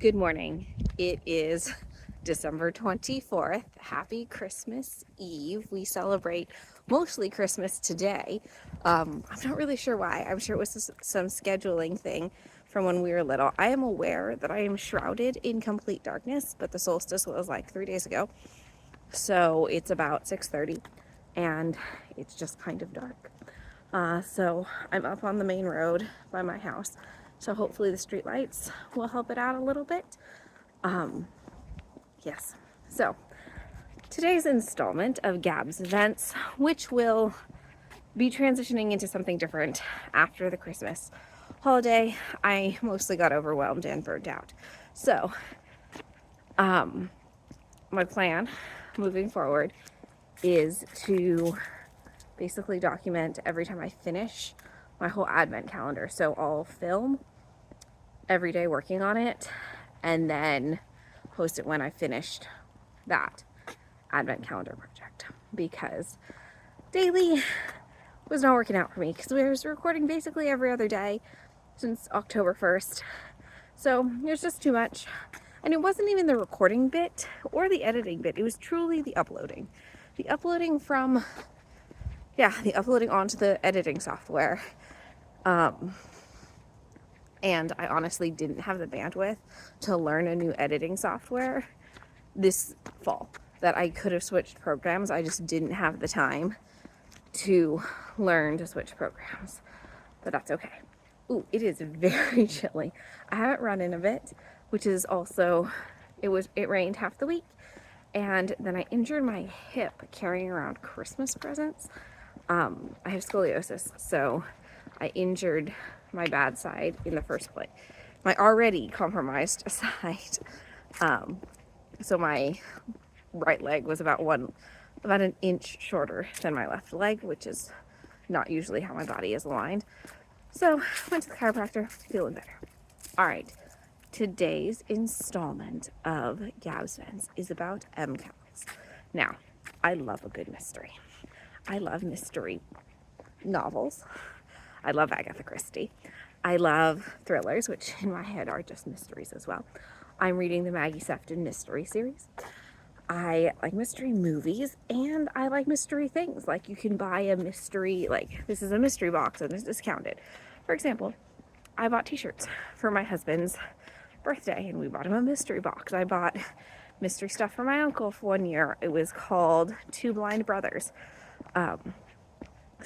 Good morning. It is December 24th. Happy Christmas Eve. We celebrate mostly Christmas today. I'm not really sure why. I'm sure it was some scheduling thing from when we were little. I am aware that I am shrouded in complete darkness, but the solstice was like 3 days ago. So it's about 6:30 and it's just kind of dark. So I'm up on the main road by my house. So hopefully the street lights will help it out a little bit. Yes. So today's installment of Gabzvents, which will be transitioning into something different after the Christmas holiday. I mostly got overwhelmed and burnt out. So, my plan moving forward is to basically document every time I finish my whole advent calendar. So I'll film every day working on it and then post it when I finished that advent calendar project, because daily was not working out for me because we was recording basically every other day since October 1st. So there's just too much. And it wasn't even the recording bit or the editing bit. It was truly the uploading. The uploading onto the editing software. And I honestly didn't have the bandwidth to learn a new editing software this fall. That I could have switched programs. I just didn't have the time to learn to switch programs. But that's okay. Ooh, it is very chilly. I haven't run in a bit, which is also, it rained half the week. And then I injured my hip carrying around Christmas presents. I have scoliosis, so I injured my bad side in the first place. My already compromised side. So my right leg was about an inch shorter than my left leg, which is not usually how my body is aligned. So went to the chiropractor, feeling better. All right, today's installment of Gabzvents is about MCATs. Now, I love a good mystery. I love mystery novels. I love Agatha Christie. I love thrillers, which in my head are just mysteries as well. I'm reading the Maggie Sefton mystery series. I like mystery movies, and I like mystery things. Like, you can buy a mystery, like this is a mystery box and it's discounted. For example, I bought t-shirts for my husband's birthday and we bought him a mystery box. I bought mystery stuff for my uncle for 1 year. It was called Two Blind Brothers. So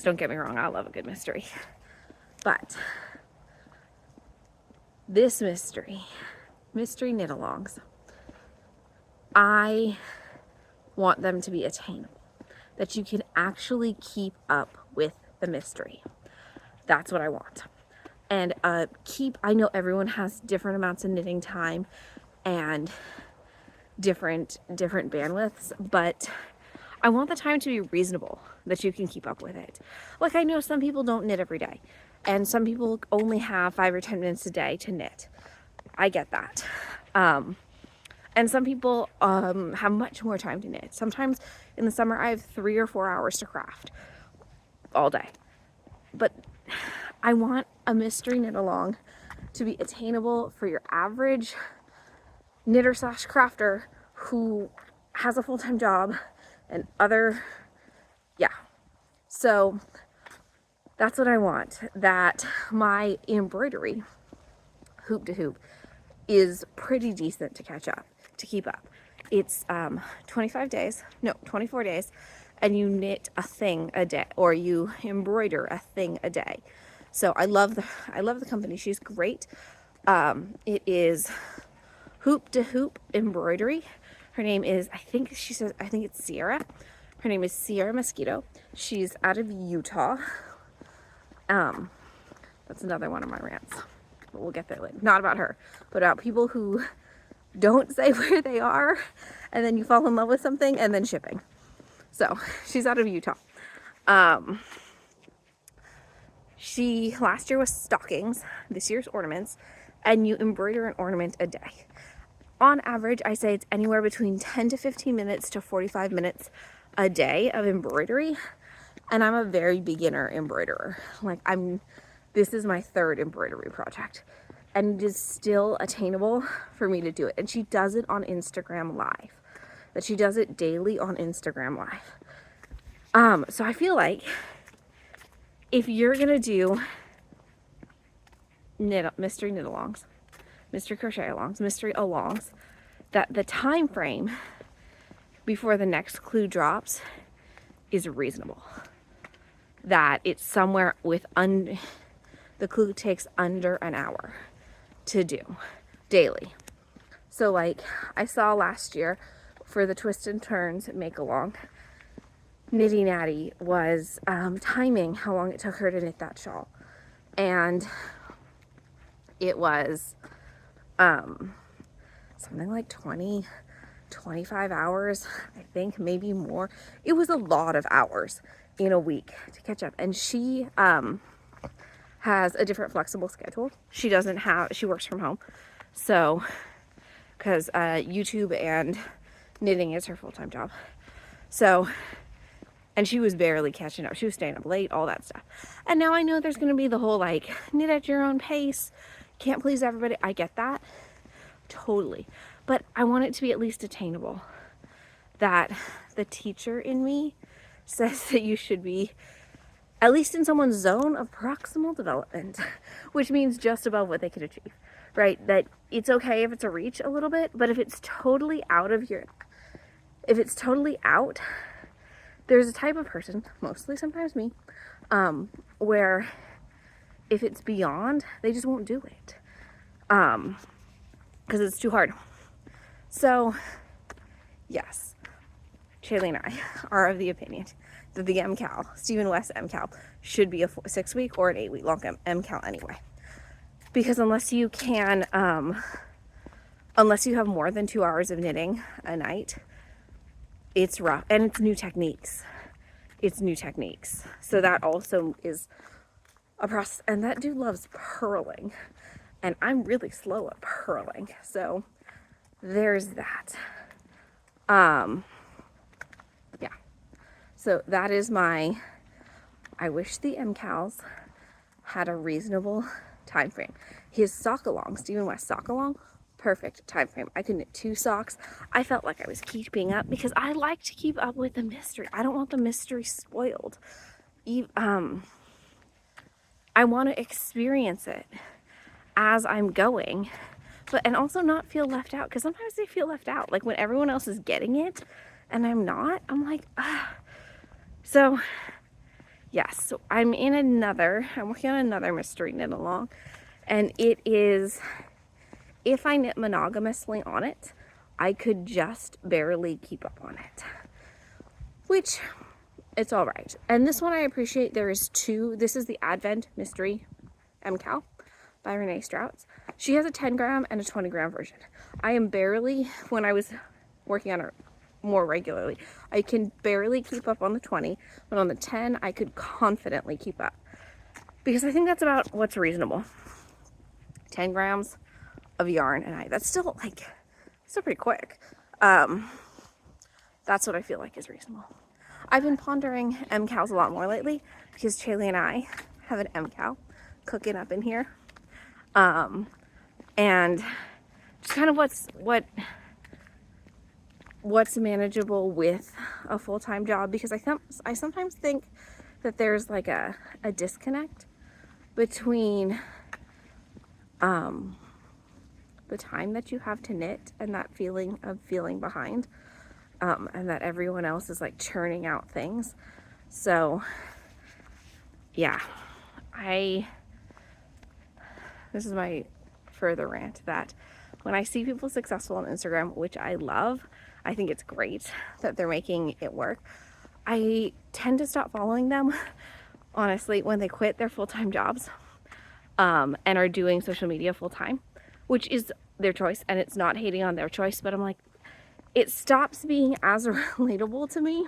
don't get me wrong, I love a good mystery. But this mystery knit-alongs, I want them to be attainable, that you can actually keep up with the mystery. That's what I want. And I know everyone has different amounts of knitting time and different bandwidths, but I want the time to be reasonable, that you can keep up with it. Like, I know some people don't knit every day, and some people only have 5 or 10 minutes a day to knit. I get that. And some people have much more time to knit. Sometimes in the summer I have 3 or 4 hours to craft all day. But I want a mystery knit-along to be attainable for your average knitter/crafter who has a full-time job and so that's what I want. That my embroidery, hoop to hoop, is pretty decent to keep up. It's 24 days, and you knit a thing a day, or you embroider a thing a day. So I love the company. She's great. It is Hoop to Hoop Embroidery. Her name is, I think it's Sierra. Her name is Sierra Mosquito. She's out of Utah. That's another one of my rants. But we'll get there later. Not about her, but about people who don't say where they are, and then you fall in love with something, and then shipping. So she's out of Utah. She last year was stockings, this year's ornaments, and you embroider an ornament a day. On average, I say it's anywhere between 10 to 15 minutes to 45 minutes a day of embroidery. And I'm a very beginner embroiderer. This is my 3rd embroidery project. and it is still attainable for me to do it. And she does it on Instagram Live. That she does it daily on Instagram Live. So I feel like if you're gonna do mystery knit alongs, mystery crochet alongs, mystery alongs, that the time frame before the next clue drops is reasonable. That it's somewhere with the clue takes under an hour to do daily. So like I saw last year for the Twist and Turns make along, Nitty Natty was timing how long it took her to knit that shawl, and it was something like 25 hours, I think, maybe more. It was a lot of hours in a week to catch up. And she has a different flexible schedule. She works from home. So, because YouTube and knitting is her full-time job. So, and she was barely catching up. She was staying up late, all that stuff. And now I know there's going to be the whole like, knit at your own pace, can't please everybody. I get that. Totally. But I want it to be at least attainable. That the teacher in me says that you should be at least in someone's zone of proximal development, which means just above what they could achieve, right? That it's okay if it's a reach a little bit, but if it's totally out, there's a type of person, mostly sometimes me, where if it's beyond, they just won't do it. Because it's too hard. So, yes, Shaylee and I are of the opinion that the MCAL, Stephen West MCAL, should be a 6-week or an 8-week long MCAL anyway. Because unless you have more than 2 hours of knitting a night, it's rough. And it's new techniques. So that also is a process. And that dude loves purling. And I'm really slow at purling. So there's that. Yeah. So that is I wish the MCALs had a reasonable time frame. His sock along, Stephen West sock along, perfect time frame. I could knit 2 socks. I felt like I was keeping up because I like to keep up with the mystery. I don't want the mystery spoiled. I want to experience it as I'm going, and also not feel left out, because sometimes they feel left out, like when everyone else is getting it and I'm not. I'm like, ah. So yes, so I'm working on another mystery knit along, and it is, if I knit monogamously on it, I could just barely keep up on it, which it's all right. And this one I appreciate. There is 2. This is the Advent Mystery MCAL by Renee Strauss. She has a 10 gram and a 20 gram version. I am barely, when I was working on it more regularly, I can barely keep up on the 20, but on the 10, I could confidently keep up. Because I think that's about what's reasonable. 10 grams of yarn a night. That's still pretty quick. That's what I feel like is reasonable. I've been pondering MCALs a lot more lately because Shaylee and I have an MCAL cooking up in here. And just kind of what's manageable with a full-time job, because I sometimes think that there's like a disconnect between the time that you have to knit and that feeling of feeling behind, and that everyone else is like churning out things. So yeah, this is my further rant that when I see people successful on Instagram, which I love, I think it's great that they're making it work, I tend to stop following them, honestly, when they quit their full-time jobs and are doing social media full-time, which is their choice, and it's not hating on their choice, but I'm like, it stops being as relatable to me,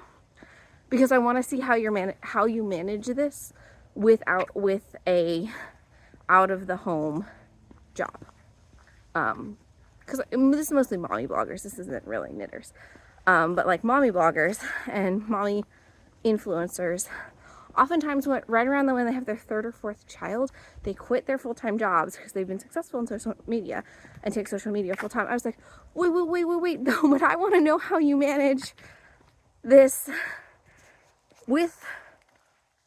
because I want to see how you manage this with a out of the home job. Because this is mostly mommy bloggers. This isn't really knitters. But like mommy bloggers and mommy influencers oftentimes right around when they have their third or fourth child, they quit their full-time jobs because they've been successful in social media and take social media full-time. I was like, wait, no, but I want to know how you manage this with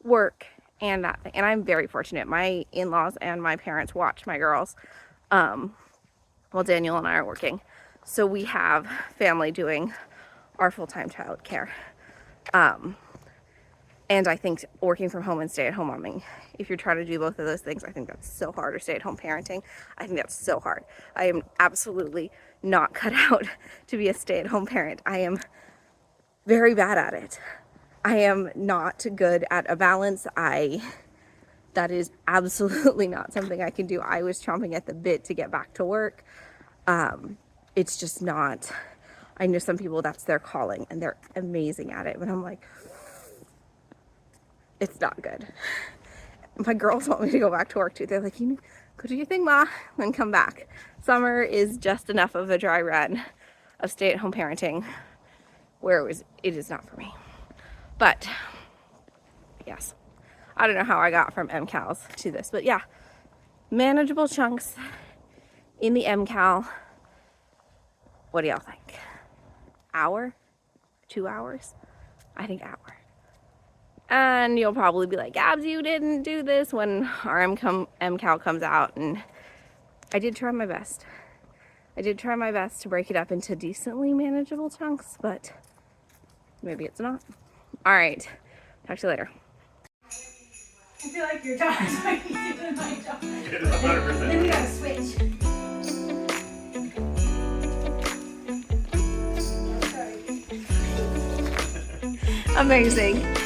work and that thing. And I'm very fortunate. My in-laws and my parents watch my girls while Daniel and I are working. So we have family doing our full-time child care. And I think working from home and stay-at-home momming, if you're trying to do both of those things, I think that's so hard. Or stay-at-home parenting, I think that's so hard. I am absolutely not cut out to be a stay-at-home parent. I am very bad at it. I am not good at a balance. That is absolutely not something I can do. I was chomping at the bit to get back to work. It's just not. I know some people, that's their calling and they're amazing at it, but I'm like, it's not good. My girls want me to go back to work too. They're like, you go do your thing, Ma, and come back. Summer is just enough of a dry run of stay-at-home parenting where it is not for me. But yes, I don't know how I got from MCALs to this, but yeah, manageable chunks in the MCAL. What do y'all think? Hour? 2 hours? I think hour. And you'll probably be like, Gabs, you didn't do this when our MCAL comes out. And I did try my best. I did try my best to break it up into decently manageable chunks, but maybe it's not. All right. Talk to you later. I feel like your job is like doing my job. It is 100%. Then we gotta switch. Amazing.